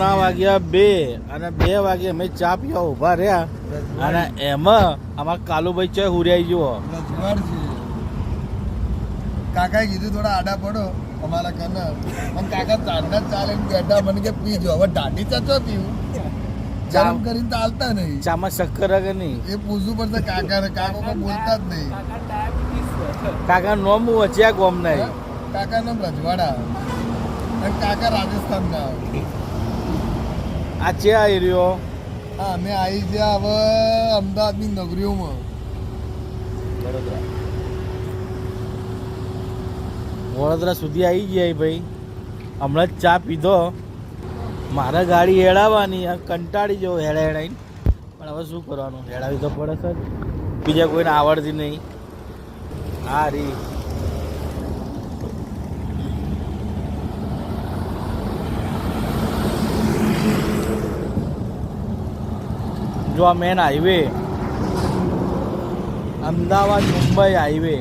બપોરના વાગ્યા 2 અને 2 વાગે અમે ચા પીવા ઊભા રહ્યા અને એમાં અમારા કાલુભાઈ ચા હુરિયાઈ જુઓ રજવાડ છે. કાકાએ કીધું થોડા આડા પડો અમારા ઘરના પણ કાકા ચાંદા ચાલે બેઠા મને કે પીજો હવે દાઢી ચાચો પીવું ગરમ કરીને તો હાલતા નહીં ચામાં શક્કર કે નહીં એ પૂછવું પડશે કાકાને કાકો કોઈ બોલતા જ નહીં કાકા નોમ વચ્યા ગોમ નહીં કાકા નામ રજવાડા અને કાકા રાજસ્થાન ના આ છે આ એરિયો હા અમે આવી ગયા હવે અમદાવાદની નગરીઓમાં વડોદરા સુધી આવી ગયા ભાઈ હમણાં જ ચા પીધો મારે ગાડી હેડાવવાની કંટાળી જવો હેડાઈને પણ હવે શું કરવાનું હેડાવી તો પડે સર બીજા કોઈને આવડતી નહીં હા રી જો આ main highway Ahmedabad Mumbai highway